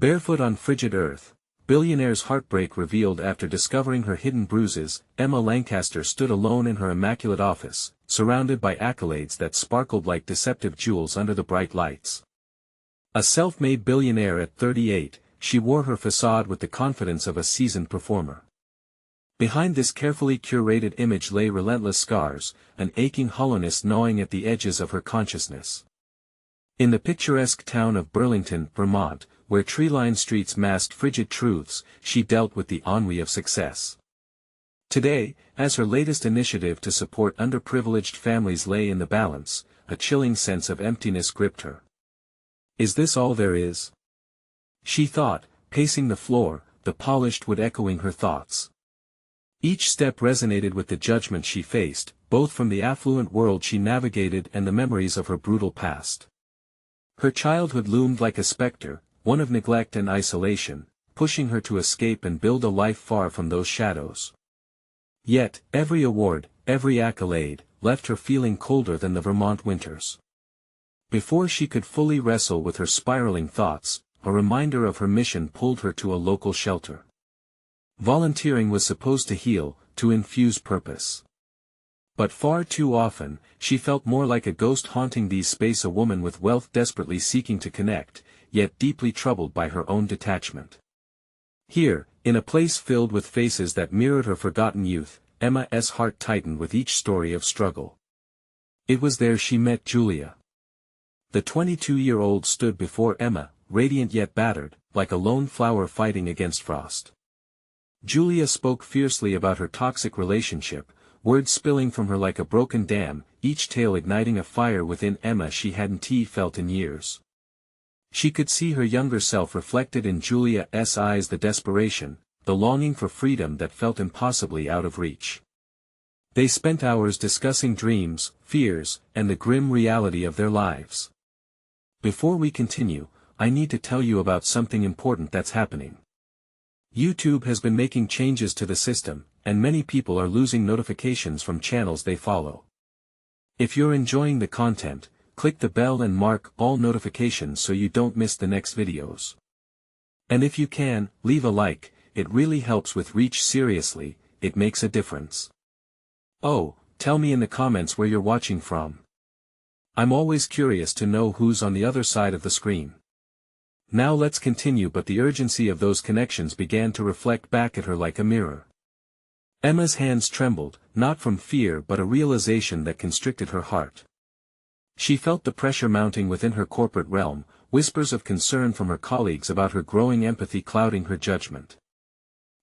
Barefoot on frigid earth, Billionaire's heartbreak revealed after discovering her hidden bruises. Emma Lancaster stood alone in her immaculate office, surrounded by accolades that sparkled like deceptive jewels under the bright lights. A self-made billionaire at 38, she wore her facade with the confidence of a seasoned performer. Behind this carefully curated image lay relentless scars, an aching hollowness gnawing at the edges of her consciousness. In the picturesque town of Burlington, Vermont, where tree-lined streets masked frigid truths, she dealt with the ennui of success. Today, as her latest initiative to support underprivileged families lay in the balance, a chilling sense of emptiness gripped her. Is this all there is? She thought, pacing the floor, the polished wood echoing her thoughts. Each step resonated with the judgment she faced, both from the affluent world she navigated and the memories of her brutal past. Her childhood loomed like a specter, one of neglect and isolation, pushing her to escape and build a life far from those shadows. Yet, every award, every accolade, left her feeling colder than the Vermont winters. Before she could fully wrestle with her spiraling thoughts, a reminder of her mission pulled her to a local shelter. Volunteering was supposed to heal, to infuse purpose. But far too often, she felt more like a ghost haunting these spaces, a woman with wealth desperately seeking to connect, yet deeply troubled by her own detachment. Here, in a place filled with faces that mirrored her forgotten youth, Emma's heart tightened with each story of struggle. It was there she met Julia. The 22-year-old stood before Emma, radiant yet battered, like a lone flower fighting against frost. Julia spoke fiercely about her toxic relationship, words spilling from her like a broken dam, each tale igniting a fire within Emma she hadn't felt in years. She could see her younger self reflected in Julia's eyes, the desperation, the longing for freedom that felt impossibly out of reach. They spent hours discussing dreams, fears, and the grim reality of their lives. Before we continue, I need to tell you about something important that's happening. YouTube has been making changes to the system, and many people are losing notifications from channels they follow. If you're enjoying the content, click the bell and mark all notifications so you don't miss the next videos. And if you can, leave a like, it really helps with reach. Seriously, it makes a difference. Oh, tell me in the comments where you're watching from. I'm always curious to know who's on the other side of the screen. Now let's continue, but the urgency of those connections began to reflect back at her like a mirror. Emma's hands trembled, not from fear but a realization that constricted her heart. She felt the pressure mounting within her corporate realm, whispers of concern from her colleagues about her growing empathy clouding her judgment.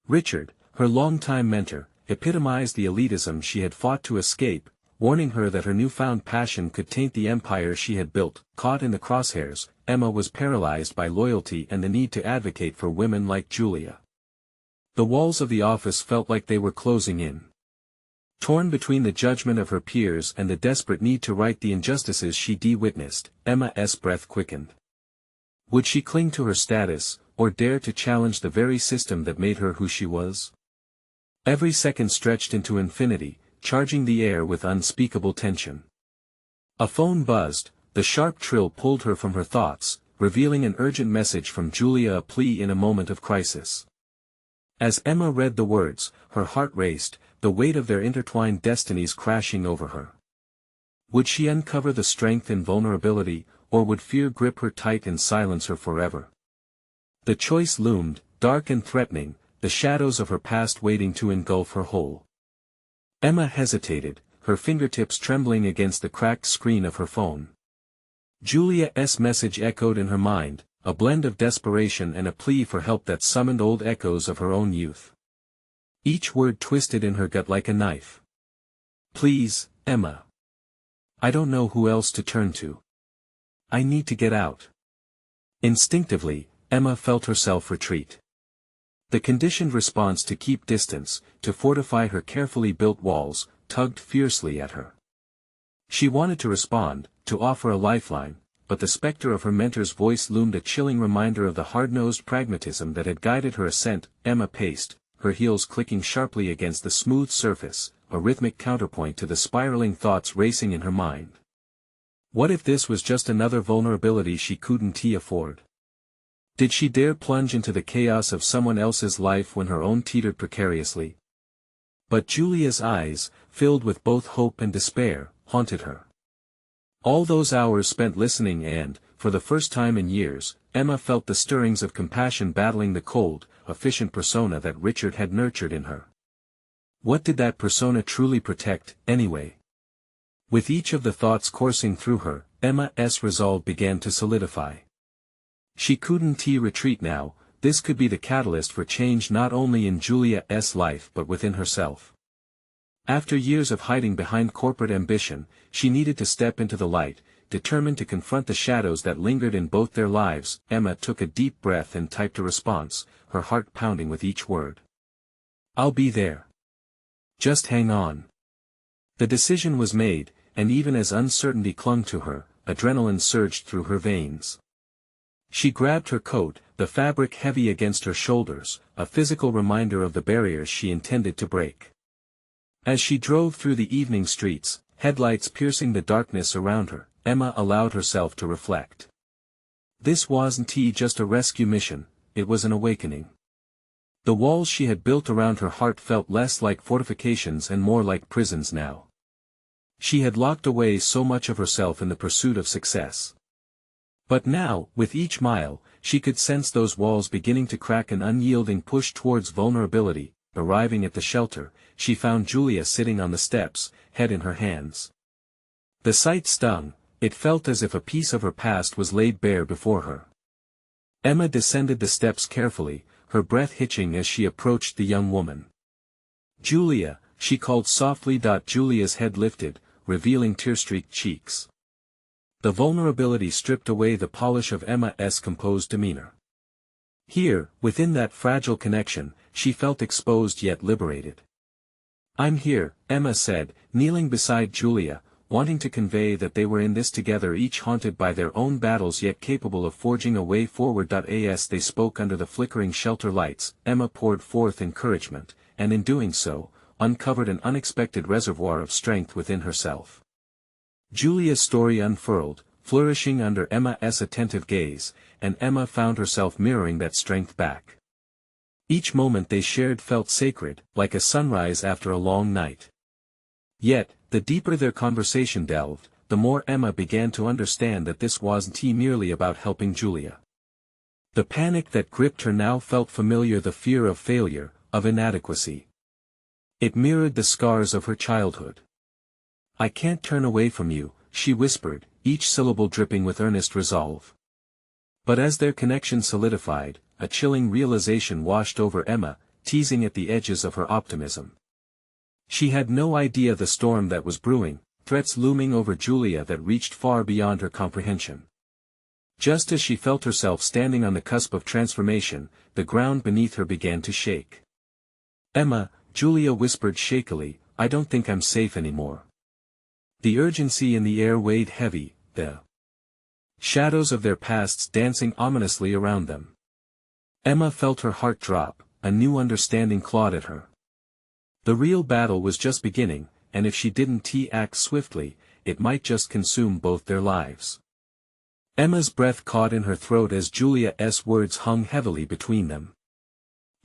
Richard, her longtime mentor, epitomized the elitism she had fought to escape, warning her that her newfound passion could taint the empire she had built. Caught in the crosshairs, Emma was paralyzed by loyalty and the need to advocate for women like Julia. The walls of the office felt like they were closing in. Torn between the judgment of her peers and the desperate need to right the injustices she witnessed, Emma's breath quickened. Would she cling to her status, or dare to challenge the very system that made her who she was? Every second stretched into infinity, charging the air with unspeakable tension. A phone buzzed, the sharp trill pulled her from her thoughts, revealing an urgent message from Julia, a plea in a moment of crisis. As Emma read the words, her heart raced, the weight of their intertwined destinies crashing over her. Would she uncover the strength in vulnerability, or would fear grip her tight and silence her forever? The choice loomed, dark and threatening, the shadows of her past waiting to engulf her whole. Emma hesitated, her fingertips trembling against the cracked screen of her phone. Julia's message echoed in her mind, a blend of desperation and a plea for help that summoned old echoes of her own youth. Each word twisted in her gut like a knife. Please, Emma. I don't know who else to turn to. I need to get out. Instinctively, Emma felt herself retreat. The conditioned response to keep distance, to fortify her carefully built walls, tugged fiercely at her. She wanted to respond, to offer a lifeline, but the specter of her mentor's voice loomed, a chilling reminder of the hard-nosed pragmatism that had guided her ascent. Emma paced, her heels clicking sharply against the smooth surface, a rhythmic counterpoint to the spiraling thoughts racing in her mind. What if this was just another vulnerability she couldn't afford? Did she dare plunge into the chaos of someone else's life when her own teetered precariously? But Julia's eyes, filled with both hope and despair, haunted her. All those hours spent listening and, for the first time in years, Emma felt the stirrings of compassion battling the cold, efficient persona that Richard had nurtured in her. What did that persona truly protect, anyway? With each of the thoughts coursing through her, Emma's resolve began to solidify. She couldn't retreat now. This could be the catalyst for change not only in Julia's life but within herself. After years of hiding behind corporate ambition, she needed to step into the light, determined to confront the shadows that lingered in both their lives. Emma took a deep breath and typed a response, her heart pounding with each word. "I'll be there. Just hang on." The decision was made, and even as uncertainty clung to her, adrenaline surged through her veins. She grabbed her coat, the fabric heavy against her shoulders, a physical reminder of the barriers she intended to break. As she drove through the evening streets, headlights piercing the darkness around her, Emma allowed herself to reflect. This wasn't just a rescue mission, it was an awakening. The walls she had built around her heart felt less like fortifications and more like prisons now. She had locked away so much of herself in the pursuit of success. But now, with each mile, she could sense those walls beginning to crack, an unyielding push towards vulnerability. Arriving at the shelter, she found Julia sitting on the steps, head in her hands. The sight stung. It felt as if a piece of her past was laid bare before her. Emma descended the steps carefully, her breath hitching as she approached the young woman. "Julia," she called softly. Julia's head lifted, revealing tear-streaked cheeks. The vulnerability stripped away the polish of Emma's composed demeanor. Here, within that fragile connection, she felt exposed yet liberated. "I'm here," Emma said, kneeling beside Julia, wanting to convey that they were in this together, each haunted by their own battles yet capable of forging a way forward. As they spoke under the flickering shelter lights, Emma poured forth encouragement, and in doing so, uncovered an unexpected reservoir of strength within herself. Julia's story unfurled, flourishing under Emma's attentive gaze, and Emma found herself mirroring that strength back. Each moment they shared felt sacred, like a sunrise after a long night. Yet, the deeper their conversation delved, the more Emma began to understand that this wasn't merely about helping Julia. The panic that gripped her now felt familiar, the fear of failure, of inadequacy. It mirrored the scars of her childhood. "I can't turn away from you," she whispered, each syllable dripping with earnest resolve. But as their connection solidified, a chilling realization washed over Emma, teasing at the edges of her optimism. She had no idea the storm that was brewing, threats looming over Julia that reached far beyond her comprehension. Just as she felt herself standing on the cusp of transformation, the ground beneath her began to shake. "Emma," Julia whispered shakily, "I don't think I'm safe anymore." The urgency in the air weighed heavy, the shadows of their pasts dancing ominously around them. Emma felt her heart drop, a new understanding clawed at her. The real battle was just beginning, and if she didn't act swiftly, it might just consume both their lives. Emma's breath caught in her throat as Julia's words hung heavily between them.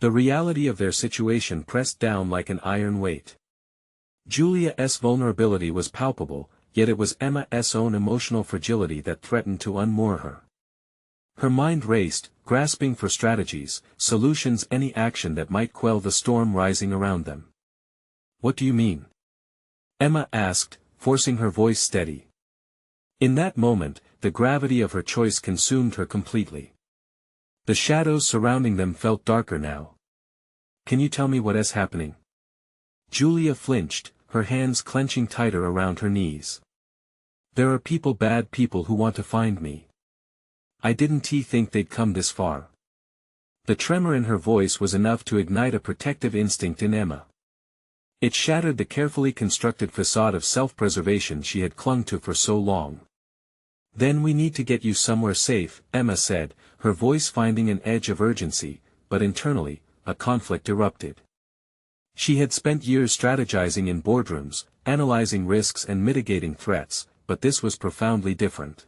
The reality of their situation pressed down like an iron weight. Julia's vulnerability was palpable, yet it was Emma's own emotional fragility that threatened to unmoor her. Her mind raced, grasping for strategies, solutions, any action that might quell the storm rising around them. "What do you mean?" Emma asked, forcing her voice steady. In that moment, the gravity of her choice consumed her completely. The shadows surrounding them felt darker now. "Can you tell me what is happening?" Julia flinched, her hands clenching tighter around her knees. "There are people, bad people, who want to find me. I didn't think they'd come this far." The tremor in her voice was enough to ignite a protective instinct in Emma. It shattered the carefully constructed facade of self-preservation she had clung to for so long. "Then we need to get you somewhere safe," Emma said, her voice finding an edge of urgency, but internally, a conflict erupted. She had spent years strategizing in boardrooms, analyzing risks and mitigating threats, but this was profoundly different.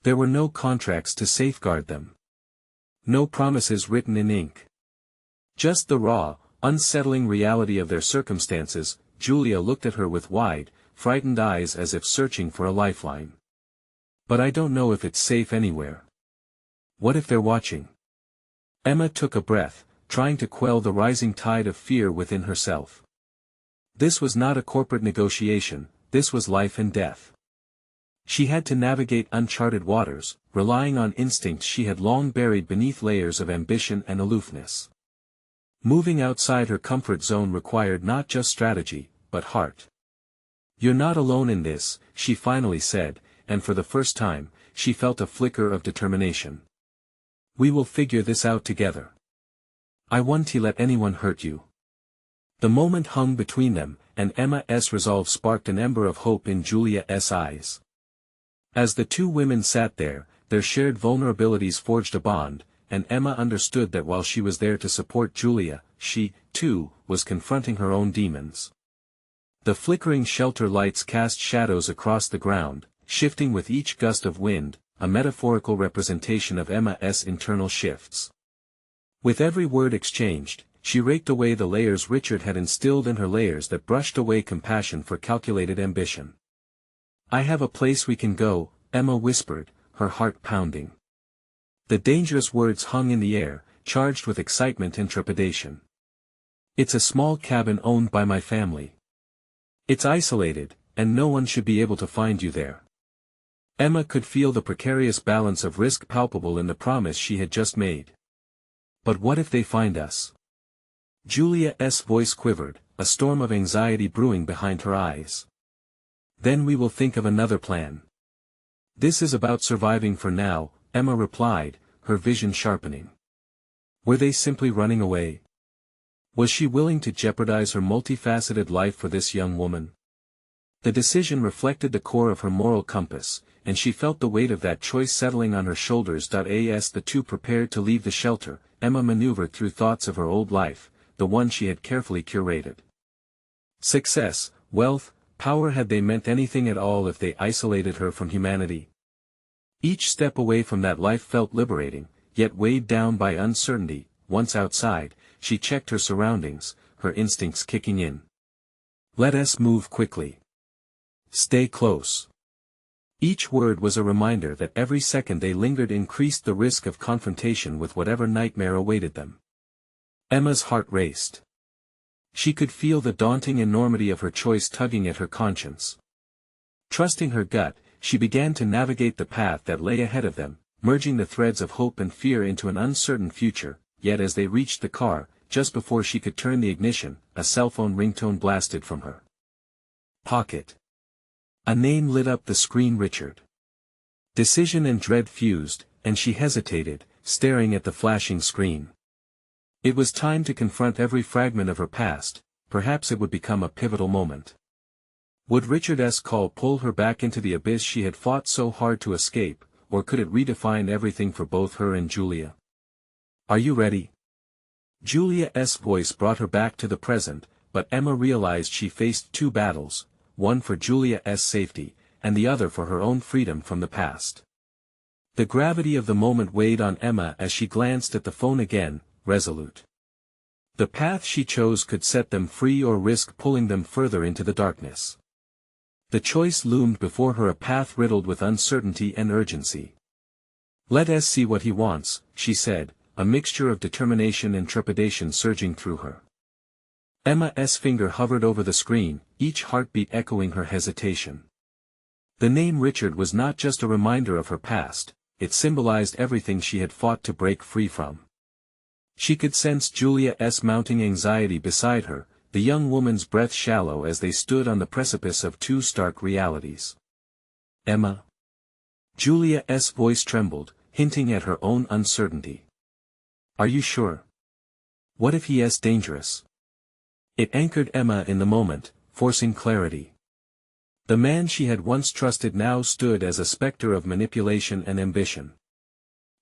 There were no contracts to safeguard them. No promises written in ink. Just the raw, unsettling reality of their circumstances. Julia looked at her with wide, frightened eyes as if searching for a lifeline. But I don't know if it's safe anywhere. What if they're watching? Emma took a breath, trying to quell the rising tide of fear within herself. This was not a corporate negotiation, this was life and death. She had to navigate uncharted waters, relying on instincts she had long buried beneath layers of ambition and aloofness. Moving outside her comfort zone required not just strategy, but heart. "You're not alone in this," she finally said, and for the first time, she felt a flicker of determination. "We will figure this out together. I won't let anyone hurt you." The moment hung between them, and Emma's resolve sparked an ember of hope in Julia's eyes. As the two women sat there, their shared vulnerabilities forged a bond, and Emma understood that while she was there to support Julia, she, too, was confronting her own demons. The flickering shelter lights cast shadows across the ground, shifting with each gust of wind, a metaphorical representation of Emma's internal shifts. With every word exchanged, she raked away the layers Richard had instilled in her, layers that brushed away compassion for calculated ambition. "I have a place we can go," Emma whispered, her heart pounding. The dangerous words hung in the air, charged with excitement and trepidation. "It's a small cabin owned by my family. It's isolated, and no one should be able to find you there." Emma could feel the precarious balance of risk palpable in the promise she had just made. "But what if they find us?" Julia's voice quivered, a storm of anxiety brewing behind her eyes. "Then we will think of another plan. This is about surviving for now," Emma replied, her vision sharpening. Were they simply running away? Was she willing to jeopardize her multifaceted life for this young woman? The decision reflected the core of her moral compass, and she felt the weight of that choice settling on her shoulders. As the two prepared to leave the shelter, Emma maneuvered through thoughts of her old life, the one she had carefully curated. Success, wealth, power, had they meant anything at all if they isolated her from humanity? Each step away from that life felt liberating, yet weighed down by uncertainty. Once outside, she checked her surroundings, her instincts kicking in. "Let us move quickly. Stay close." Each word was a reminder that every second they lingered increased the risk of confrontation with whatever nightmare awaited them. Emma's heart raced. She could feel the daunting enormity of her choice tugging at her conscience. Trusting her gut, she began to navigate the path that lay ahead of them, merging the threads of hope and fear into an uncertain future. Yet as they reached the car, just before she could turn the ignition, a cell phone ringtone blasted from her pocket. A name lit up the screen: Richard. Decision and dread fused, and she hesitated, staring at the flashing screen. It was time to confront every fragment of her past. Perhaps it would become a pivotal moment. Would Richard's call pull her back into the abyss she had fought so hard to escape, or could it redefine everything for both her and Julia? "Are you ready?" Julia's voice brought her back to the present, but Emma realized she faced two battles, one for Julia's safety, and the other for her own freedom from the past. The gravity of the moment weighed on Emma as she glanced at the phone again, resolute. The path she chose could set them free or risk pulling them further into the darkness. The choice loomed before her, a path riddled with uncertainty and urgency. "Let us see what he wants," she said, a mixture of determination and trepidation surging through her. Emma's finger hovered over the screen, each heartbeat echoing her hesitation. The name Richard was not just a reminder of her past, it symbolized everything she had fought to break free from. She could sense Julia's mounting anxiety beside her, the young woman's breath shallow as they stood on the precipice of two stark realities. "Emma?" Julia's voice trembled, hinting at her own uncertainty. "Are you sure? What if he is dangerous?" It anchored Emma in the moment, forcing clarity. The man she had once trusted now stood as a specter of manipulation and ambition.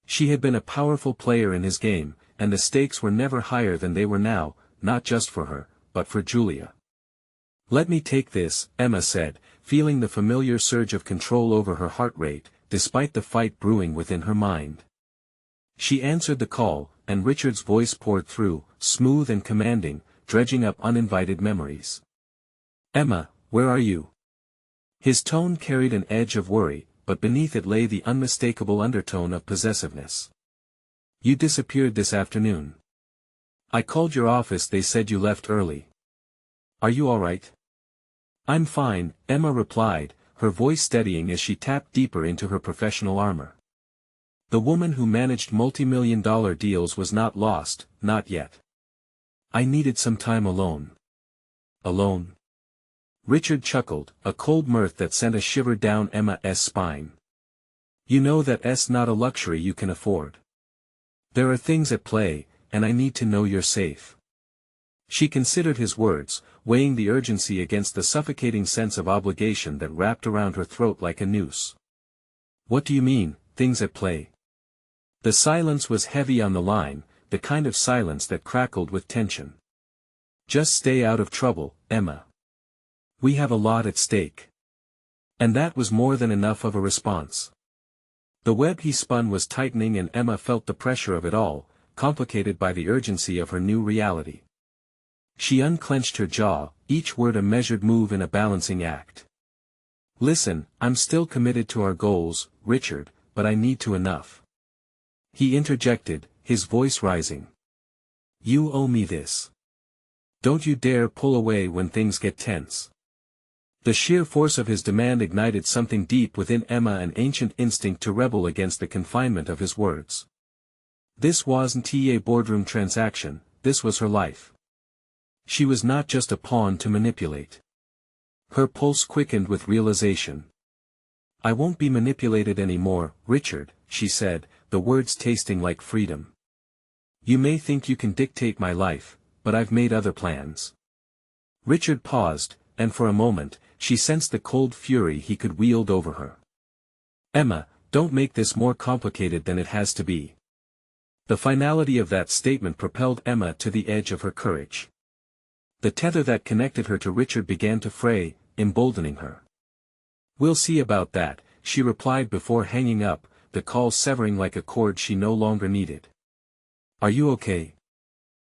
She had been a powerful player in his game, and the stakes were never higher than they were now, not just for her, but for Julia. "Let me take this," Emma said, feeling the familiar surge of control over her heart rate, despite the fight brewing within her mind. She answered the call, and Richard's voice poured through, smooth and commanding, dredging up uninvited memories. "Emma, where are you?" His tone carried an edge of worry, but beneath it lay the unmistakable undertone of possessiveness. "You disappeared this afternoon. I called your office, they said you left early. Are you all right?" "I'm fine," Emma replied, her voice steadying as she tapped deeper into her professional armor. The woman who managed multi-million-dollar deals was not lost, not yet. "I needed some time alone." "Alone?" Richard chuckled, a cold mirth that sent a shiver down Emma's spine. "You know that's not a luxury you can afford. There are things at play, and I need to know you're safe." She considered his words, weighing the urgency against the suffocating sense of obligation that wrapped around her throat like a noose. "What do you mean, things at play?" The silence was heavy on the line, the kind of silence that crackled with tension. "Just stay out of trouble, Emma. We have a lot at stake." And that was more than enough of a response. The web he spun was tightening and Emma felt the pressure of it all, complicated by the urgency of her new reality. She unclenched her jaw, each word a measured move in a balancing act. "Listen, I'm still committed to our goals, Richard, but I need to enough." He interjected, his voice rising. "You owe me this. Don't you dare pull away when things get tense." The sheer force of his demand ignited something deep within Emma, an ancient instinct to rebel against the confinement of his words. This wasn't a boardroom transaction, this was her life. She was not just a pawn to manipulate. Her pulse quickened with realization. "I won't be manipulated anymore, Richard," she said, the words tasting like freedom. "You may think you can dictate my life, but I've made other plans." Richard paused, and for a moment, she sensed the cold fury he could wield over her. "Emma, don't make this more complicated than it has to be." The finality of that statement propelled Emma to the edge of her courage. The tether that connected her to Richard began to fray, emboldening her. "We'll see about that," she replied before hanging up, the call severing like a cord she no longer needed. "Are you okay?"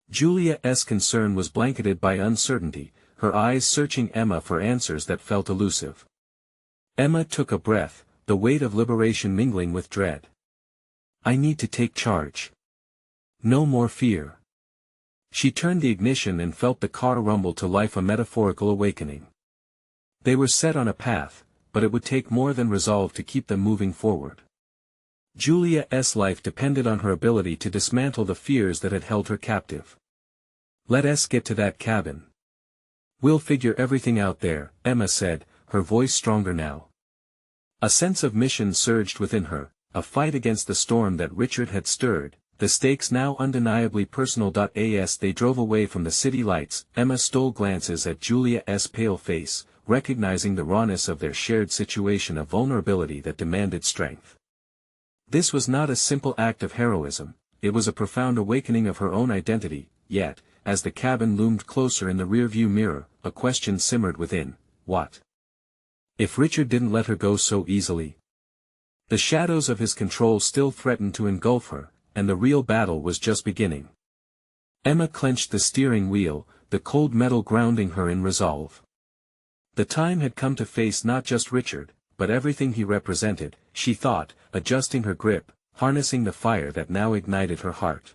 Julia's concern was blanketed by uncertainty, her eyes searching Emma for answers that felt elusive. Emma took a breath, the weight of liberation mingling with dread. "I need to take charge. No more fear." She turned the ignition and felt the car rumble to life, a metaphorical awakening. They were set on a path, but it would take more than resolve to keep them moving forward. Julia's life depended on her ability to dismantle the fears that had held her captive. "Let us get to that cabin. We'll figure everything out there," Emma said, her voice stronger now. A sense of mission surged within her, a fight against the storm that Richard had stirred, the stakes now undeniably personal. As they drove away from the city lights, Emma stole glances at Julia's pale face, recognizing the rawness of their shared situation, a vulnerability that demanded strength. This was not a simple act of heroism, it was a profound awakening of her own identity, yet, as the cabin loomed closer in the rearview mirror, a question simmered within: what if Richard didn't let her go so easily? The shadows of his control still threatened to engulf her, and the real battle was just beginning. Emma clenched the steering wheel, the cold metal grounding her in resolve. The time had come to face not just Richard, but everything he represented, she thought, adjusting her grip, harnessing the fire that now ignited her heart.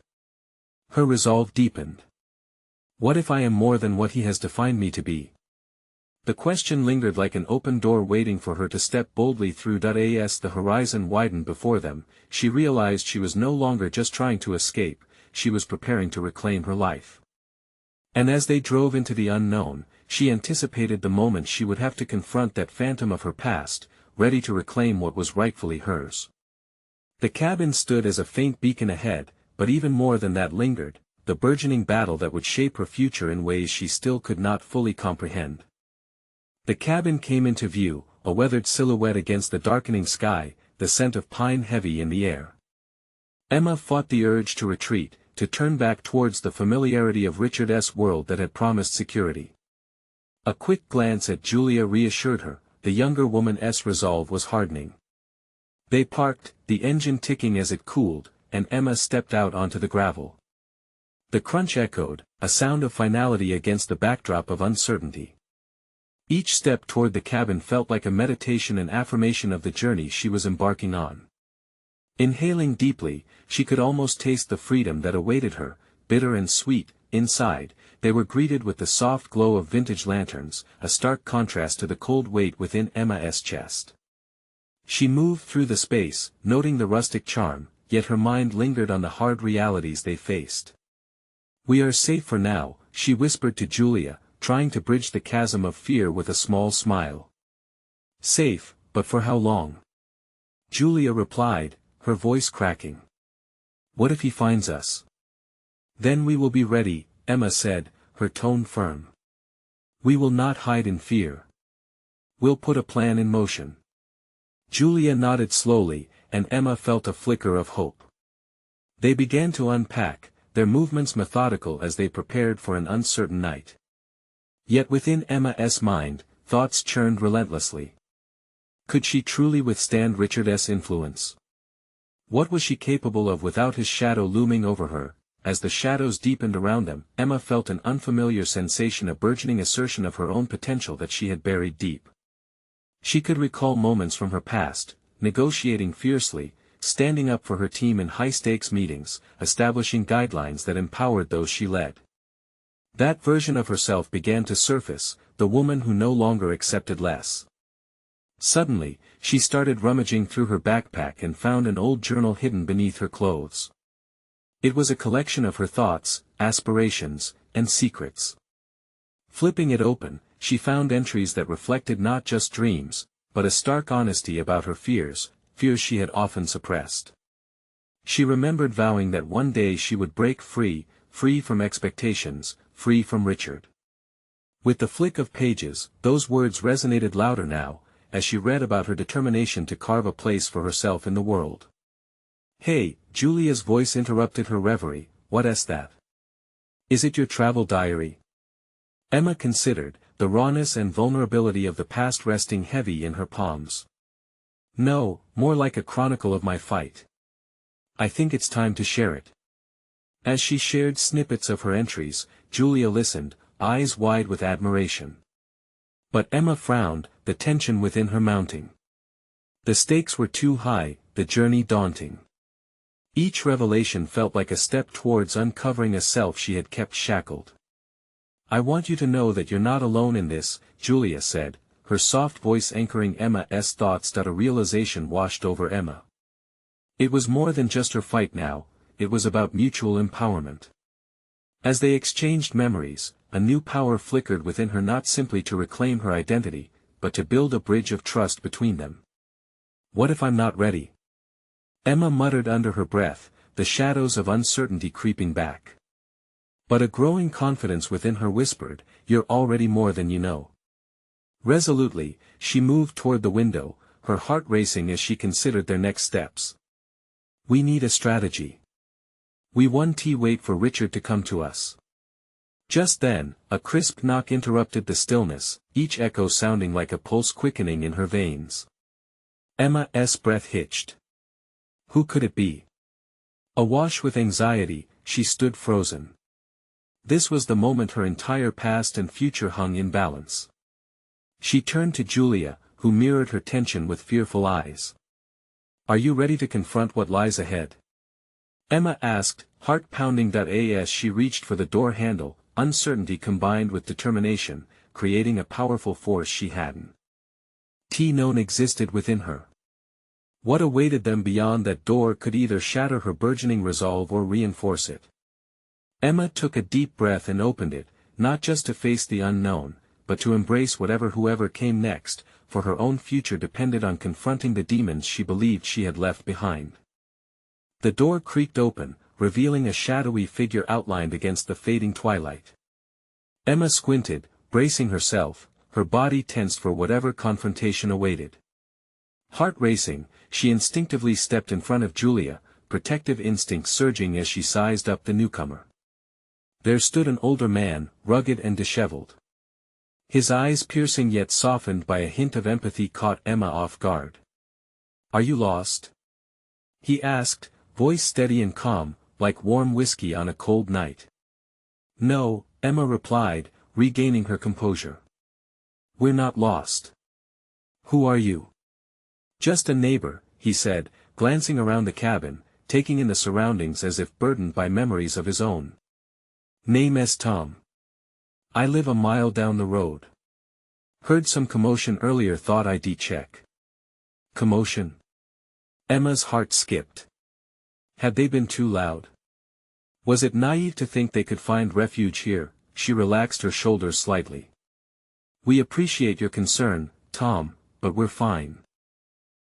Her resolve deepened. What if I am more than what he has defined me to be? The question lingered like an open door waiting for her to step boldly through. As the horizon widened before them, she realized she was no longer just trying to escape, she was preparing to reclaim her life. And as they drove into the unknown, she anticipated the moment she would have to confront that phantom of her past, ready to reclaim what was rightfully hers. The cabin stood as a faint beacon ahead, but even more than that lingered, the burgeoning battle that would shape her future in ways she still could not fully comprehend. The cabin came into view, a weathered silhouette against the darkening sky, the scent of pine heavy in the air. Emma fought the urge to retreat, to turn back towards the familiarity of Richard's world that had promised security. A quick glance at Julia reassured her, the younger woman's resolve was hardening. They parked, the engine ticking as it cooled, and Emma stepped out onto the gravel. The crunch echoed, a sound of finality against the backdrop of uncertainty. Each step toward the cabin felt like a meditation and affirmation of the journey she was embarking on. Inhaling deeply, she could almost taste the freedom that awaited her, bitter and sweet. Inside, they were greeted with the soft glow of vintage lanterns, a stark contrast to the cold weight within Emma's chest. She moved through the space, noting the rustic charm, yet her mind lingered on the hard realities they faced. "We are safe for now," she whispered to Julia, trying to bridge the chasm of fear with a small smile. "Safe, but for how long?" Julia replied, her voice cracking. "What if he finds us?" "Then we will be ready," Emma said, her tone firm. "We will not hide in fear. We'll put a plan in motion." Julia nodded slowly, and Emma felt a flicker of hope. They began to unpack, their movements methodical as they prepared for an uncertain night. Yet within Emma's mind, thoughts churned relentlessly. Could she truly withstand Richard's influence? What was she capable of without his shadow looming over her? As the shadows deepened around them, Emma felt an unfamiliar sensation, a burgeoning assertion of her own potential that she had buried deep. She could recall moments from her past, negotiating fiercely, standing up for her team in high-stakes meetings, establishing guidelines that empowered those she led. That version of herself began to surface, the woman who no longer accepted less. Suddenly, she started rummaging through her backpack and found an old journal hidden beneath her clothes. It was a collection of her thoughts, aspirations, and secrets. Flipping it open, she found entries that reflected not just dreams, but a stark honesty about her fears she had often suppressed. She remembered vowing that one day she would break free from expectations, free from Richard. With the flick of pages, those words resonated louder now, as she read about her determination to carve a place for herself in the world. "Hey," Julia's voice interrupted her reverie, "what's that? Is it your travel diary?" Emma considered, the rawness and vulnerability of the past resting heavy in her palms. "No, more like a chronicle of my fight. I think it's time to share it." As she shared snippets of her entries, Julia listened, eyes wide with admiration. But Emma frowned, the tension within her mounting. The stakes were too high, the journey daunting. Each revelation felt like a step towards uncovering a self she had kept shackled. "I want you to know that you're not alone in this," Julia said, her soft voice anchoring Emma's thoughts. A realization washed over Emma. It was more than just her fight now, it was about mutual empowerment. As they exchanged memories, a new power flickered within her, not simply to reclaim her identity, but to build a bridge of trust between them. "What if I'm not ready?" Emma muttered under her breath, the shadows of uncertainty creeping back. But a growing confidence within her whispered, "You're already more than you know." Resolutely, she moved toward the window, her heart racing as she considered their next steps. "We need a strategy. We won't wait for Richard to come to us." Just then, a crisp knock interrupted the stillness, each echo sounding like a pulse quickening in her veins. Emma's breath hitched. Who could it be? Awash with anxiety, she stood frozen. This was the moment her entire past and future hung in balance. She turned to Julia, who mirrored her tension with fearful eyes. "Are you ready to confront what lies ahead?" Emma asked, heart pounding. As she reached for the door handle, uncertainty combined with determination, creating a powerful force she hadn't known existed within her. What awaited them beyond that door could either shatter her burgeoning resolve or reinforce it. Emma took a deep breath and opened it, not just to face the unknown, but to embrace whoever came next, for her own future depended on confronting the demons she believed she had left behind. The door creaked open, revealing a shadowy figure outlined against the fading twilight. Emma squinted, bracing herself, her body tensed for whatever confrontation awaited. Heart racing, she instinctively stepped in front of Julia, protective instincts surging as she sized up the newcomer. There stood an older man, rugged and disheveled. His eyes, piercing yet softened by a hint of empathy, caught Emma off guard. "Are you lost?" he asked, voice steady and calm, like warm whiskey on a cold night. "No," Emma replied, regaining her composure. "We're not lost." "Who are you?" "Just a neighbor," he said, glancing around the cabin, taking in the surroundings as if burdened by memories of his own. "Name is Tom. I live a mile down the road. Heard some commotion earlier, thought I'd check." "Commotion?" Emma's heart skipped. Had they been too loud? Was it naive to think they could find refuge here? She relaxed her shoulders slightly. "We appreciate your concern, Tom, but we're fine.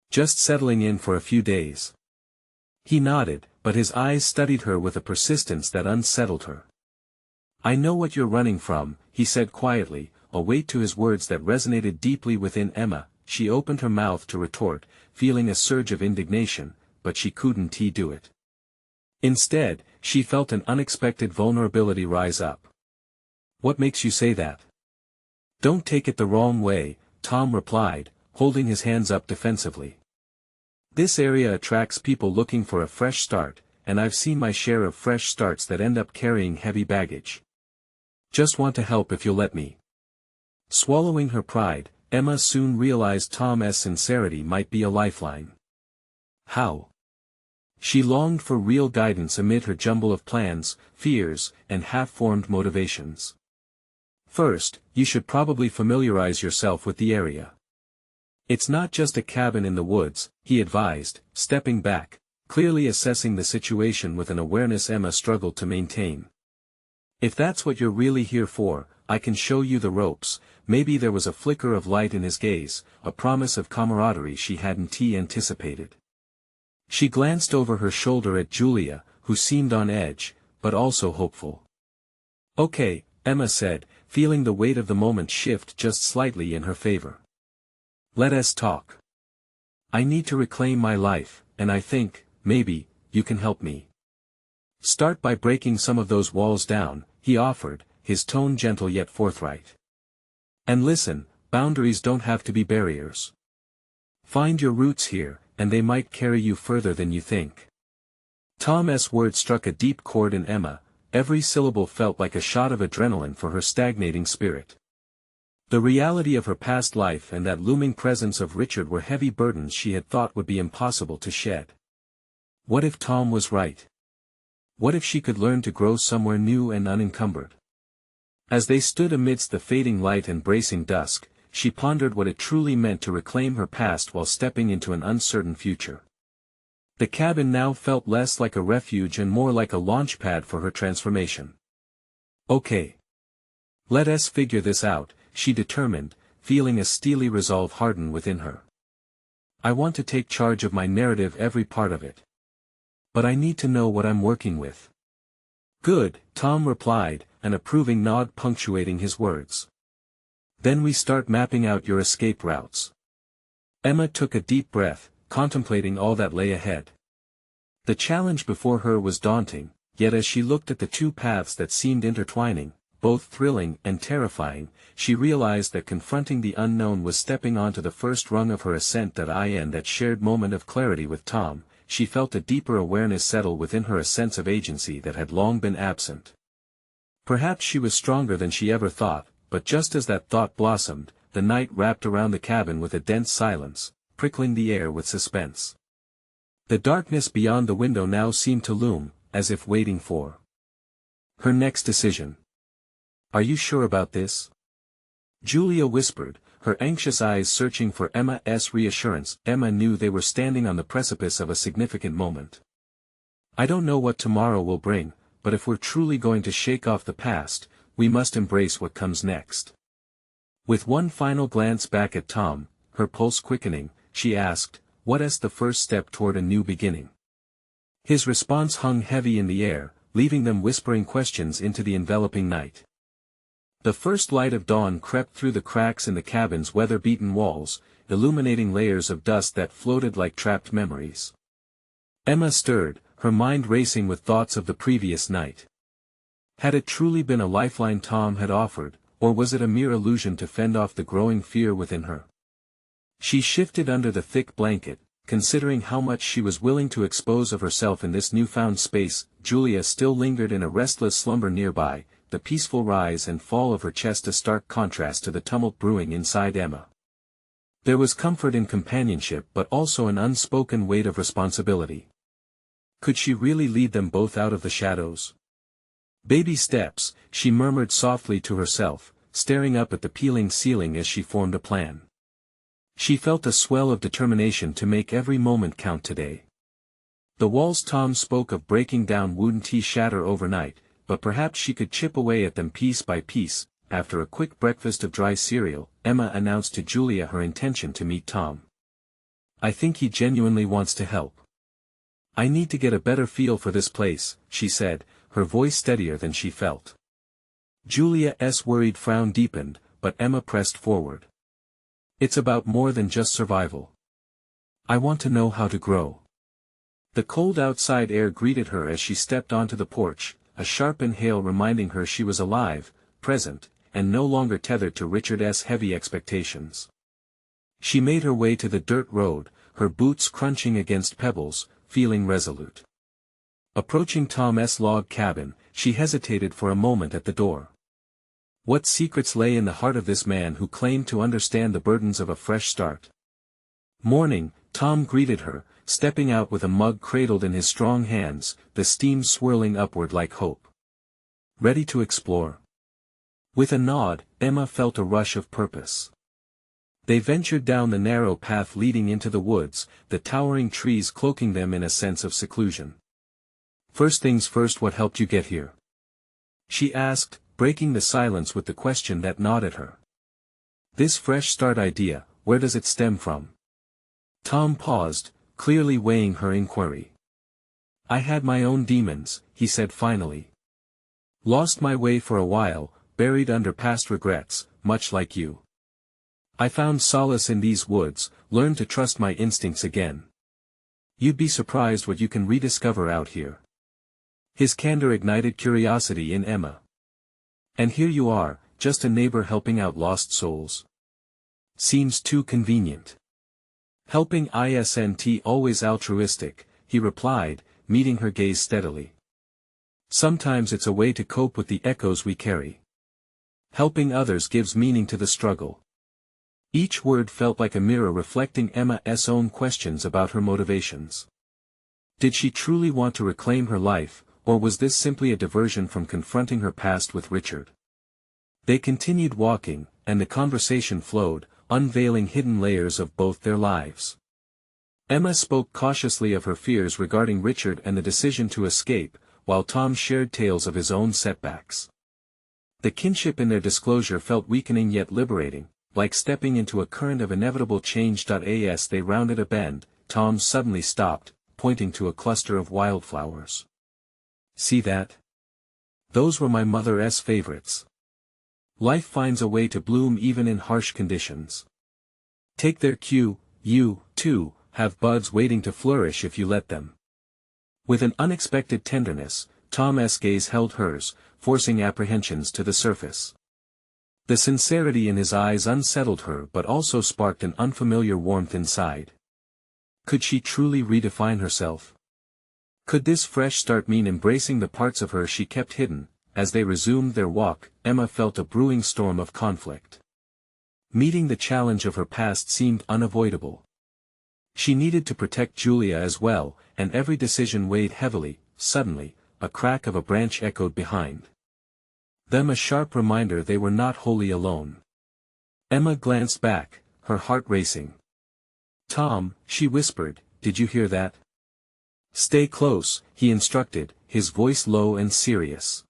Just settling in for a few days." He nodded, but his eyes studied her with a persistence that unsettled her. "I know what you're running from," he said quietly, a weight to his words that resonated deeply within Emma. She opened her mouth to retort, feeling a surge of indignation, but she couldn't do it. Instead, she felt an unexpected vulnerability rise up. "What makes you say that?" "Don't take it the wrong way," Tom replied, holding his hands up defensively. "This area attracts people looking for a fresh start, and I've seen my share of fresh starts that end up carrying heavy baggage. Just want to help if you'll let me." Swallowing her pride, Emma soon realized Tom's sincerity might be a lifeline. How? She longed for real guidance amid her jumble of plans, fears, and half-formed motivations. "First, you should probably familiarize yourself with the area. It's not just a cabin in the woods," he advised, stepping back, clearly assessing the situation with an awareness Emma struggled to maintain. "If that's what you're really here for, I can show you the ropes." Maybe there was a flicker of light in his gaze, a promise of camaraderie she hadn't anticipated. She glanced over her shoulder at Julia, who seemed on edge, but also hopeful. "Okay," Emma said, feeling the weight of the moment shift just slightly in her favor. "Let us talk. I need to reclaim my life, and I think, maybe, you can help me. Start by breaking some of those walls down," he offered, his tone gentle yet forthright. "And listen, boundaries don't have to be barriers. Find your roots here, and they might carry you further than you think." Tom's words struck a deep chord in Emma. Every syllable felt like a shot of adrenaline for her stagnating spirit. The reality of her past life and that looming presence of Richard were heavy burdens she had thought would be impossible to shed. What if Tom was right? What if she could learn to grow somewhere new and unencumbered? As they stood amidst the fading light and bracing dusk, she pondered what it truly meant to reclaim her past while stepping into an uncertain future. The cabin now felt less like a refuge and more like a launchpad for her transformation. "Okay. Let us figure this out," she determined, feeling a steely resolve harden within her. "I want to take charge of my narrative, every part of it. But I need to know what I'm working with." "Good," Tom replied, an approving nod punctuating his words. "Then we start mapping out your escape routes." Emma took a deep breath, contemplating all that lay ahead. The challenge before her was daunting, yet as she looked at the two paths that seemed intertwining, both thrilling and terrifying, she realized that confronting the unknown was stepping onto the first rung of her ascent. In that shared moment of clarity with Tom, she felt a deeper awareness settle within her, a sense of agency that had long been absent. Perhaps she was stronger than she ever thought, but just as that thought blossomed, the night wrapped around the cabin with a dense silence, prickling the air with suspense. The darkness beyond the window now seemed to loom, as if waiting for her next decision. "Are you sure about this?" Julia whispered, her anxious eyes searching for Emma's reassurance. Emma knew they were standing on the precipice of a significant moment. "I don't know what tomorrow will bring, but if we're truly going to shake off the past, we must embrace what comes next." With one final glance back at Tom, her pulse quickening, she asked, "What is the first step toward a new beginning?" His response hung heavy in the air, leaving them whispering questions into the enveloping night. The first light of dawn crept through the cracks in the cabin's weather-beaten walls, illuminating layers of dust that floated like trapped memories. Emma stirred, her mind racing with thoughts of the previous night. Had it truly been a lifeline Tom had offered, or was it a mere illusion to fend off the growing fear within her? She shifted under the thick blanket, considering how much she was willing to expose of herself in this newfound space. Julia still lingered in a restless slumber nearby, the peaceful rise and fall of her chest a stark contrast to the tumult brewing inside Emma. There was comfort in companionship but also an unspoken weight of responsibility. Could she really lead them both out of the shadows? Baby steps, she murmured softly to herself, staring up at the peeling ceiling as she formed a plan. She felt a swell of determination to make every moment count today. The walls Tom spoke of breaking down wouldn't shatter overnight, but perhaps she could chip away at them piece by piece. After a quick breakfast of dry cereal, Emma announced to Julia her intention to meet Tom. "I think he genuinely wants to help. I need to get a better feel for this place," she said, her voice steadier than she felt. Julia's worried frown deepened, but Emma pressed forward. "It's about more than just survival. I want to know how to grow." The cold outside air greeted her as she stepped onto the porch, a sharp inhale reminding her she was alive, present, and no longer tethered to Richard's heavy expectations. She made her way to the dirt road, her boots crunching against pebbles, feeling resolute. Approaching Tom's log cabin, she hesitated for a moment at the door. What secrets lay in the heart of this man who claimed to understand the burdens of a fresh start? Morning, Tom greeted her, stepping out with a mug cradled in his strong hands, the steam swirling upward like hope. "Ready to explore?" With a nod, Emma felt a rush of purpose. They ventured down the narrow path leading into the woods, the towering trees cloaking them in a sense of seclusion. "First things first, what helped you get here?" she asked, breaking the silence with the question that gnawed at her. "This fresh start idea, where does it stem from?" Tom paused, clearly weighing her inquiry. "I had my own demons," he said finally. "Lost my way for a while, buried under past regrets, much like you. I found solace in these woods, learned to trust my instincts again. You'd be surprised what you can rediscover out here." His candor ignited curiosity in Emma. "And here you are, just a neighbor helping out lost souls. Seems too convenient." "Helping isn't always altruistic," he replied, meeting her gaze steadily. "Sometimes it's a way to cope with the echoes we carry. Helping others gives meaning to the struggle." Each word felt like a mirror reflecting Emma's own questions about her motivations. Did she truly want to reclaim her life, or was this simply a diversion from confronting her past with Richard? They continued walking, and the conversation flowed, unveiling hidden layers of both their lives. Emma spoke cautiously of her fears regarding Richard and the decision to escape, while Tom shared tales of his own setbacks. The kinship in their disclosure felt weakening yet liberating, like stepping into a current of inevitable change. As they rounded a bend, Tom suddenly stopped, pointing to a cluster of wildflowers. "See that? Those were my mother's favorites. Life finds a way to bloom even in harsh conditions. Take their cue, you, too, have buds waiting to flourish if you let them." With an unexpected tenderness, Tom's gaze held hers, forcing apprehensions to the surface. The sincerity in his eyes unsettled her but also sparked an unfamiliar warmth inside. Could she truly redefine herself? Could this fresh start mean embracing the parts of her she kept hidden? As they resumed their walk, Emma felt a brewing storm of conflict. Meeting the challenge of her past seemed unavoidable. She needed to protect Julia as well, and every decision weighed heavily. Suddenly, a crack of a branch echoed behind them, a sharp reminder they were not wholly alone. Emma glanced back, her heart racing. "Tom," she whispered, "did you hear that?" "Stay close," he instructed, his voice low and serious.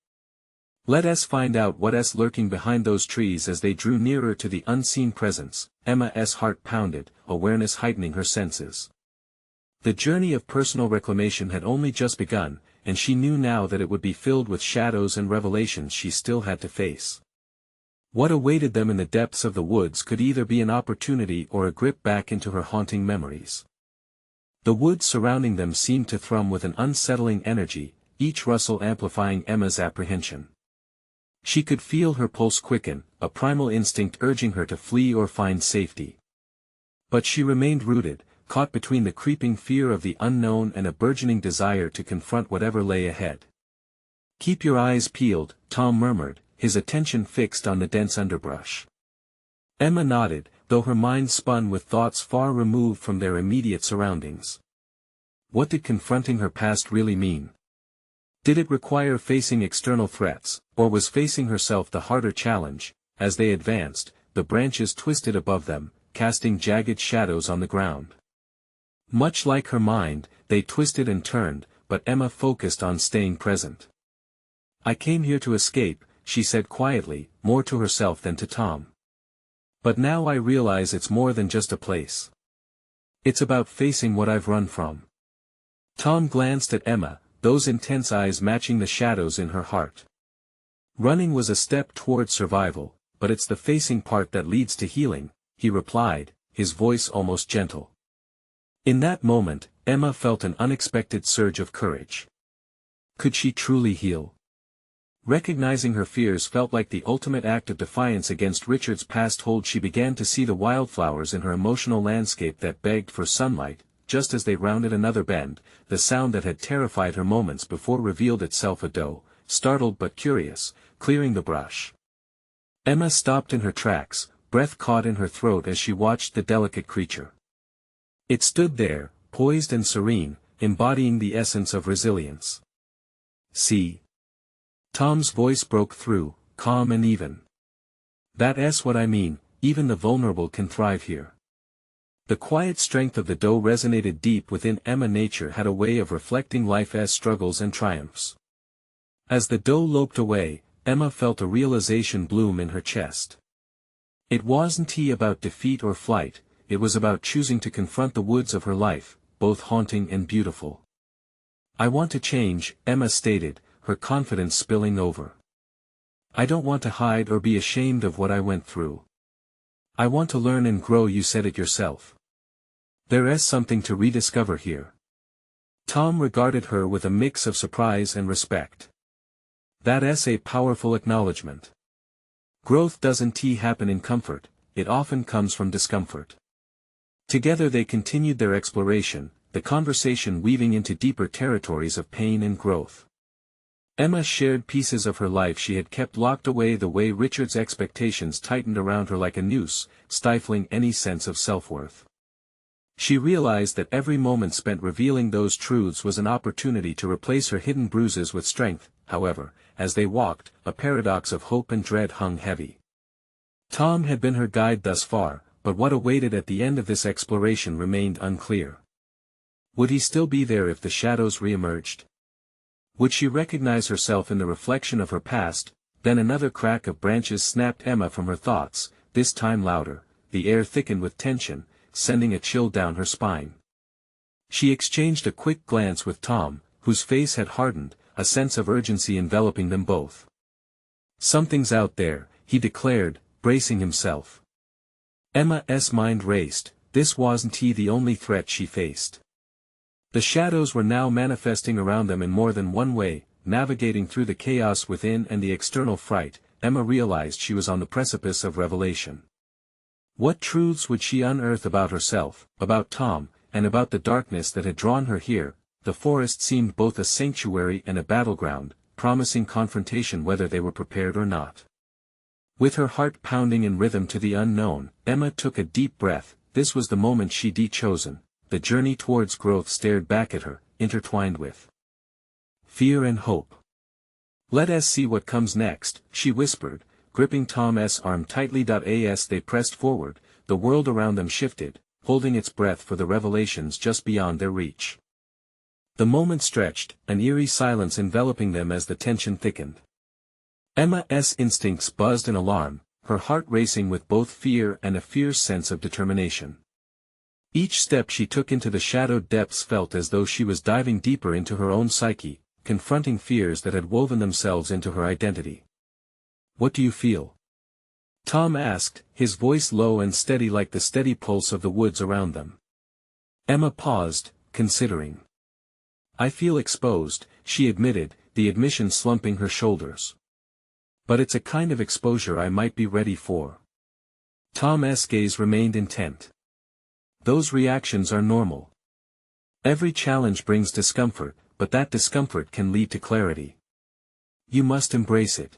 "Let us find out what's lurking behind those trees." As they drew nearer to the unseen presence, Emma's heart pounded, awareness heightening her senses. The journey of personal reclamation had only just begun, and she knew now that it would be filled with shadows and revelations she still had to face. What awaited them in the depths of the woods could either be an opportunity or a grip back into her haunting memories. The woods surrounding them seemed to thrum with an unsettling energy, each rustle amplifying Emma's apprehension. She could feel her pulse quicken, a primal instinct urging her to flee or find safety. But she remained rooted, caught between the creeping fear of the unknown and a burgeoning desire to confront whatever lay ahead. "Keep your eyes peeled," Tom murmured, his attention fixed on the dense underbrush. Emma nodded, though her mind spun with thoughts far removed from their immediate surroundings. What did confronting her past really mean? Did it require facing external threats, or was facing herself the harder challenge? As they advanced, the branches twisted above them, casting jagged shadows on the ground. Much like her mind, they twisted and turned, but Emma focused on staying present. "I came here to escape," she said quietly, more to herself than to Tom. "But now I realize it's more than just a place. It's about facing what I've run from." Tom glanced at Emma, those intense eyes matching the shadows in her heart. "Running was a step toward survival, but it's the facing part that leads to healing," he replied, his voice almost gentle. In that moment, Emma felt an unexpected surge of courage. Could she truly heal? Recognizing her fears felt like the ultimate act of defiance against Richard's past hold. She began to see the wildflowers in her emotional landscape that begged for sunlight. Just as they rounded another bend, the sound that had terrified her moments before revealed itself a doe, startled but curious, clearing the brush. Emma stopped in her tracks, breath caught in her throat as she watched the delicate creature. It stood there, poised and serene, embodying the essence of resilience. "See?" Tom's voice broke through, calm and even. "That's what I mean, even the vulnerable can thrive here." The quiet strength of the doe resonated deep within Emma. Nature had a way of reflecting life's struggles and triumphs. As the doe loped away, Emma felt a realization bloom in her chest. It wasn't about defeat or flight, it was about choosing to confront the woods of her life, both haunting and beautiful. "I want to change," Emma stated, her confidence spilling over. "I don't want to hide or be ashamed of what I went through. I want to learn and grow." "You said it yourself. There's something to rediscover here." Tom regarded her with a mix of surprise and respect. "That's a powerful acknowledgement. Growth doesn't happen in comfort, it often comes from discomfort." Together they continued their exploration, the conversation weaving into deeper territories of pain and growth. Emma shared pieces of her life she had kept locked away, the way Richard's expectations tightened around her like a noose, stifling any sense of self-worth. She realized that every moment spent revealing those truths was an opportunity to replace her hidden bruises with strength. However, as they walked, a paradox of hope and dread hung heavy. Tom had been her guide thus far, but what awaited at the end of this exploration remained unclear. Would he still be there if the shadows re-emerged? Would she recognize herself in the reflection of her past? Then another crack of branches snapped Emma from her thoughts, this time louder. The air thickened with tension, sending a chill down her spine. She exchanged a quick glance with Tom, whose face had hardened, a sense of urgency enveloping them both. "Something's out there," he declared, bracing himself. Emma's mind raced. This wasn't the only threat she faced. The shadows were now manifesting around them in more than one way, navigating through the chaos within and the external fright. Emma realized she was on the precipice of revelation. What truths would she unearth about herself, about Tom, and about the darkness that had drawn her here? The forest seemed both a sanctuary and a battleground, promising confrontation whether they were prepared or not. With her heart pounding in rhythm to the unknown, Emma took a deep breath. This was the moment she'd chosen. The journey towards growth stared back at her, intertwined with fear and hope. "Let us see what comes next," she whispered, gripping Tom's arm tightly. As they pressed forward, the world around them shifted, holding its breath for the revelations just beyond their reach. The moment stretched, an eerie silence enveloping them as the tension thickened. Emma's instincts buzzed in alarm, her heart racing with both fear and a fierce sense of determination. Each step she took into the shadowed depths felt as though she was diving deeper into her own psyche, confronting fears that had woven themselves into her identity. "What do you feel?" Tom asked, his voice low and steady like the steady pulse of the woods around them. Emma paused, considering. "I feel exposed," she admitted, the admission slumping her shoulders. "But it's a kind of exposure I might be ready for." Tom's gaze remained intent. Those reactions are normal. Every challenge brings discomfort, but that discomfort can lead to clarity. You must embrace it.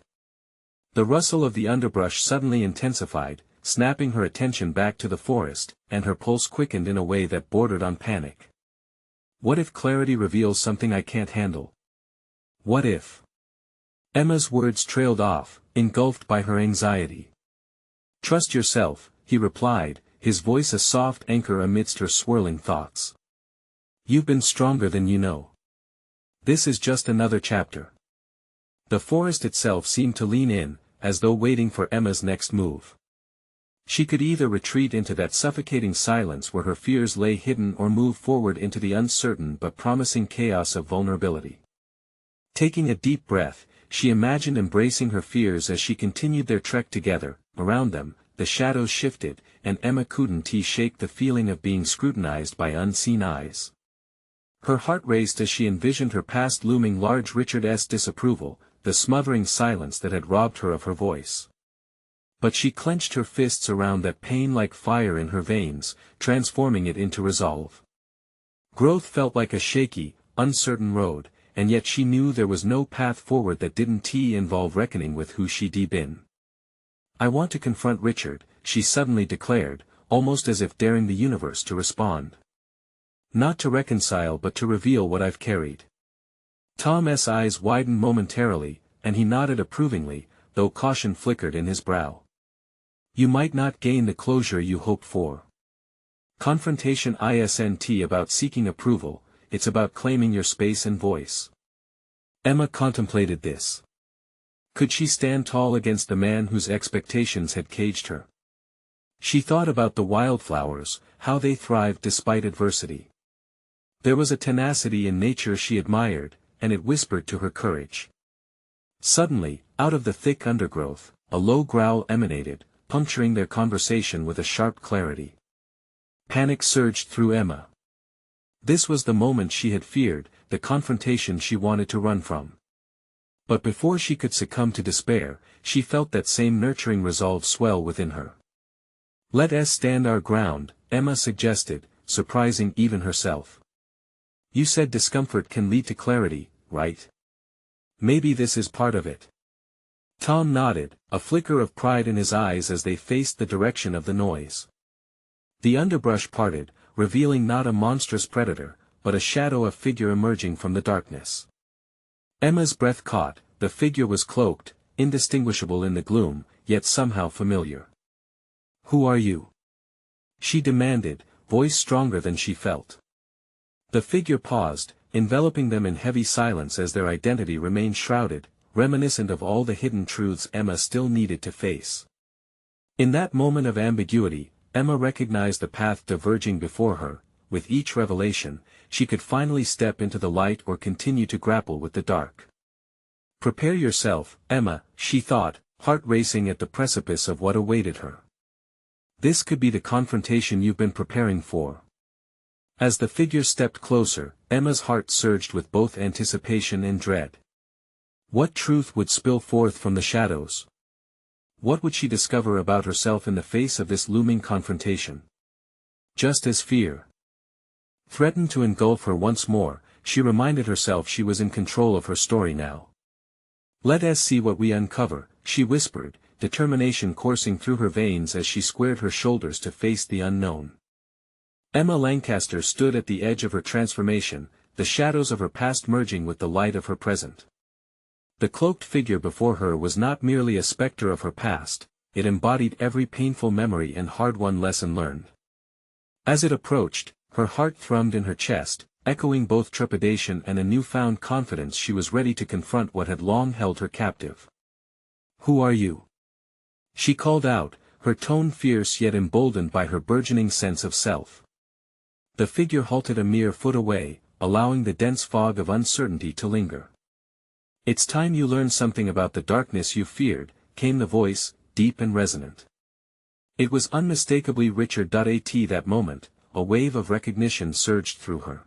The rustle of the underbrush suddenly intensified, snapping her attention back to the forest, and her pulse quickened in a way that bordered on panic. What if clarity reveals something I can't handle? What if? Emma's words trailed off, engulfed by her anxiety. Trust yourself, he replied, his voice a soft anchor amidst her swirling thoughts. You've been stronger than you know. This is just another chapter. The forest itself seemed to lean in, as though waiting for Emma's next move. She could either retreat into that suffocating silence where her fears lay hidden or move forward into the uncertain but promising chaos of vulnerability. Taking a deep breath, she imagined embracing her fears as she continued their trek together. Around them, the shadows shifted, and Emma couldn't shake the feeling of being scrutinized by unseen eyes. Her heart raced as she envisioned her past looming large. Richard's disapproval, the smothering silence that had robbed her of her voice. But she clenched her fists around that pain like fire in her veins, transforming it into resolve. Growth felt like a shaky, uncertain road, and yet she knew there was no path forward that didn't involve reckoning with who she'd been. I want to confront Richard, she suddenly declared, almost as if daring the universe to respond. Not to reconcile but to reveal what I've carried. Tom's eyes widened momentarily, and he nodded approvingly, though caution flickered in his brow. You might not gain the closure you hoped for. Confrontation isn't about seeking approval, it's about claiming your space and voice. Emma contemplated this. Could she stand tall against the man whose expectations had caged her? She thought about the wildflowers, how they thrived despite adversity. There was a tenacity in nature she admired, and it whispered to her courage. Suddenly, out of the thick undergrowth, a low growl emanated, puncturing their conversation with a sharp clarity. Panic surged through Emma. This was the moment she had feared, the confrontation she wanted to run from. But before she could succumb to despair, she felt that same nurturing resolve swell within her. Let us stand our ground, Emma suggested, surprising even herself. You said discomfort can lead to clarity, right? Maybe this is part of it. Tom nodded, a flicker of pride in his eyes as they faced the direction of the noise. The underbrush parted, revealing not a monstrous predator, but a shadow of figure emerging from the darkness. Emma's breath caught, the figure was cloaked, indistinguishable in the gloom, yet somehow familiar. Who are you? She demanded, voice stronger than she felt. The figure paused, enveloping them in heavy silence as their identity remained shrouded, reminiscent of all the hidden truths Emma still needed to face. In that moment of ambiguity, Emma recognized the path diverging before her. With each revelation, she could finally step into the light or continue to grapple with the dark. Prepare yourself, Emma, she thought, heart racing at the precipice of what awaited her. This could be the confrontation you've been preparing for. As the figure stepped closer, Emma's heart surged with both anticipation and dread. What truth would spill forth from the shadows? What would she discover about herself in the face of this looming confrontation? Just as fear threatened to engulf her once more, she reminded herself she was in control of her story now. Let us see what we uncover, she whispered, determination coursing through her veins as she squared her shoulders to face the unknown. Emma Lancaster stood at the edge of her transformation, the shadows of her past merging with the light of her present. The cloaked figure before her was not merely a specter of her past, it embodied every painful memory and hard-won lesson learned. As it approached, her heart thrummed in her chest, echoing both trepidation and a newfound confidence. She was ready to confront what had long held her captive. Who are you? She called out, her tone fierce yet emboldened by her burgeoning sense of self. The figure halted a mere foot away, allowing the dense fog of uncertainty to linger. It's time you learned something about the darkness you feared, came the voice, deep and resonant. It was unmistakably Richard. At that moment, a wave of recognition surged through her.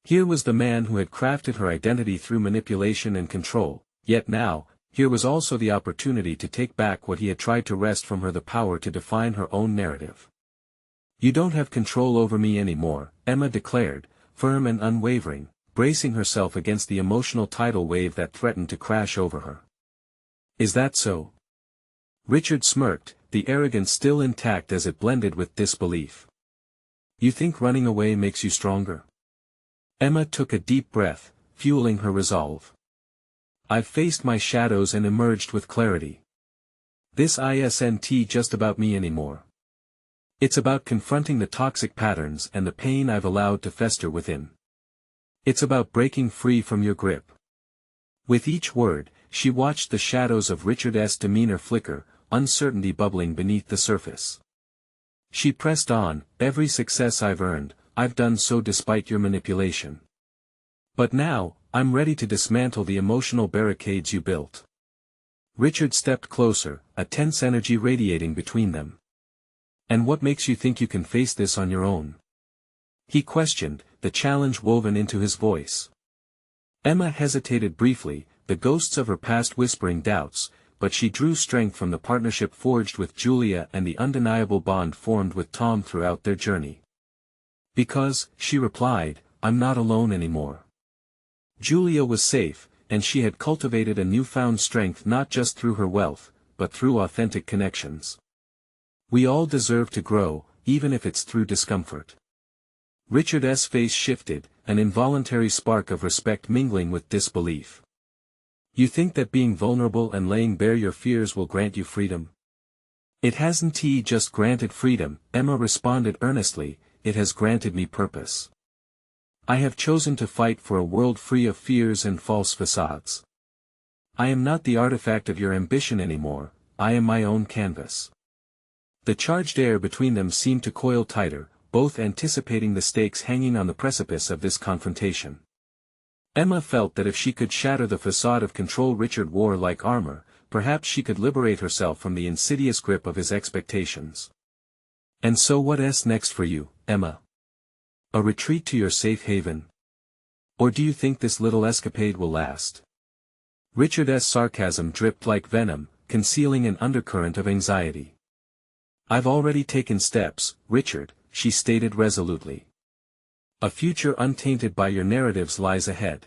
Here was the man who had crafted her identity through manipulation and control, yet now, here was also the opportunity to take back what he had tried to wrest from her, the power to define her own narrative. You don't have control over me anymore, Emma declared, firm and unwavering, bracing herself against the emotional tidal wave that threatened to crash over her. Is that so? Richard smirked, the arrogance still intact as it blended with disbelief. You think running away makes you stronger? Emma took a deep breath, fueling her resolve. I've faced my shadows and emerged with clarity. This isn't just about me anymore. It's about confronting the toxic patterns and the pain I've allowed to fester within. It's about breaking free from your grip. With each word, she watched the shadows of Richard's demeanor flicker, uncertainty bubbling beneath the surface. She pressed on, every success I've earned, I've done so despite your manipulation. But now, I'm ready to dismantle the emotional barricades you built. Richard stepped closer, a tense energy radiating between them. And what makes you think you can face this on your own? He questioned, the challenge woven into his voice. Emma hesitated briefly, the ghosts of her past whispering doubts, but she drew strength from the partnership forged with Julia and the undeniable bond formed with Tom throughout their journey. Because, she replied, I'm not alone anymore. Julia was safe, and she had cultivated a newfound strength not just through her wealth, but through authentic connections. We all deserve to grow, even if it's through discomfort. Richard's face shifted, an involuntary spark of respect mingling with disbelief. You think that being vulnerable and laying bare your fears will grant you freedom? It hasn't just granted freedom, Emma responded earnestly, it has granted me purpose. I have chosen to fight for a world free of fears and false facades. I am not the artifact of your ambition anymore, I am my own canvas. The charged air between them seemed to coil tighter, both anticipating the stakes hanging on the precipice of this confrontation. Emma felt that if she could shatter the facade of control Richard wore like armor, perhaps she could liberate herself from the insidious grip of his expectations. And so what's next for you, Emma? A retreat to your safe haven? Or do you think this little escapade will last? Richard's sarcasm dripped like venom, concealing an undercurrent of anxiety. I've already taken steps, Richard, she stated resolutely. A future untainted by your narratives lies ahead.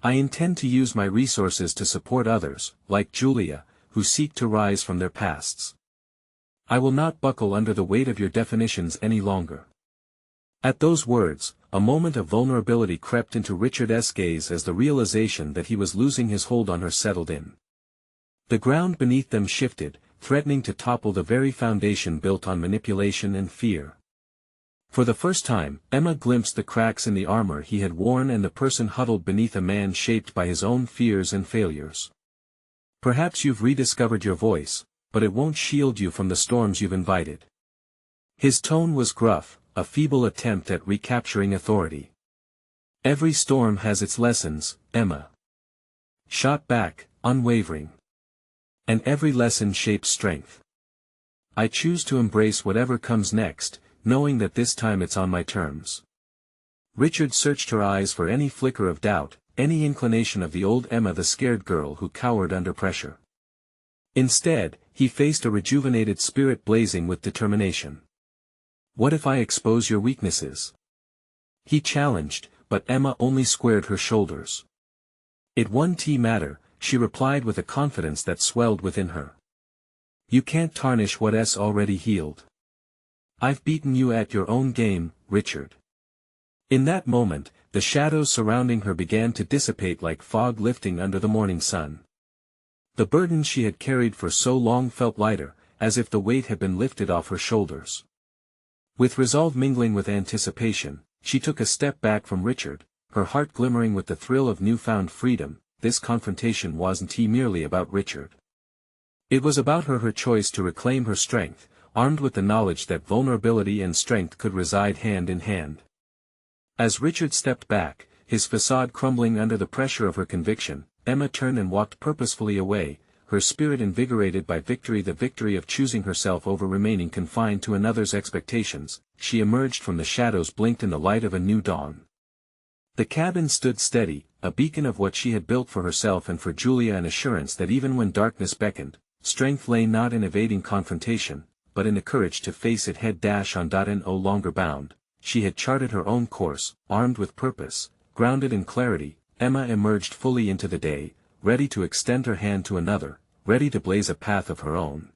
I intend to use my resources to support others, like Julia, who seek to rise from their pasts. I will not buckle under the weight of your definitions any longer. At those words, a moment of vulnerability crept into Richard's gaze as the realization that he was losing his hold on her settled in. The ground beneath them shifted, threatening to topple the very foundation built on manipulation and fear. For the first time, Emma glimpsed the cracks in the armor he had worn and the person huddled beneath a man shaped by his own fears and failures. Perhaps you've rediscovered your voice, but it won't shield you from the storms you've invited. His tone was gruff, a feeble attempt at recapturing authority. Every storm has its lessons, Emma shot back, unwavering. And every lesson shapes strength. I choose to embrace whatever comes next, knowing that this time it's on my terms. Richard searched her eyes for any flicker of doubt, any inclination of the old Emma, the scared girl who cowered under pressure. Instead, he faced a rejuvenated spirit blazing with determination. What if I expose your weaknesses? He challenged, but Emma only squared her shoulders. It won't matter, she replied with a confidence that swelled within her. You can't tarnish what's already healed. I've beaten you at your own game, Richard. In that moment, the shadows surrounding her began to dissipate like fog lifting under the morning sun. The burden she had carried for so long felt lighter, as if the weight had been lifted off her shoulders. With resolve mingling with anticipation, she took a step back from Richard, her heart glimmering with the thrill of newfound freedom. This confrontation wasn't merely about Richard. It was about her choice to reclaim her strength, armed with the knowledge that vulnerability and strength could reside hand in hand. As Richard stepped back, his facade crumbling under the pressure of her conviction, Emma turned and walked purposefully away, her spirit invigorated by victory, the victory of choosing herself over remaining confined to another's expectations. She emerged from the shadows, blinked in the light of a new dawn. The cabin stood steady, a beacon of what she had built for herself and for Julia, an assurance that even when darkness beckoned, strength lay not in evading confrontation, but in the courage to face it head on. No longer bound, she had charted her own course, armed with purpose, grounded in clarity. Emma emerged fully into the day, ready to extend her hand to another, ready to blaze a path of her own.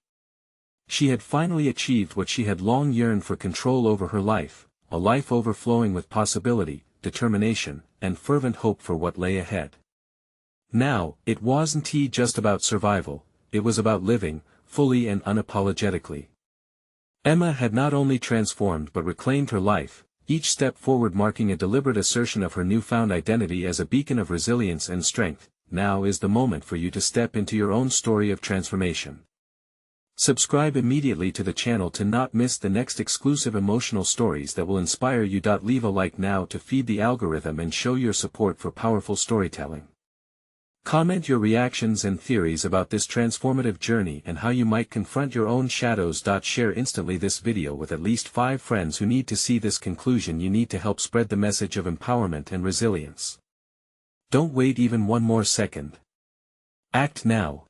She had finally achieved what she had long yearned for: control over her life, a life overflowing with possibility, determination, and fervent hope for what lay ahead. Now, it wasn't just about survival, it was about living, fully and unapologetically. Emma had not only transformed but reclaimed her life, each step forward marking a deliberate assertion of her newfound identity as a beacon of resilience and strength. Now is the moment for you to step into your own story of transformation. Subscribe immediately to the channel to not miss the next exclusive emotional stories that will inspire you. Leave a like now to feed the algorithm and show your support for powerful storytelling. Comment your reactions and theories about this transformative journey and how you might confront your own shadows. Share instantly this video with at least 5 friends who need to see this conclusion. You need to help spread the message of empowerment and resilience. Don't wait even one more second. Act now.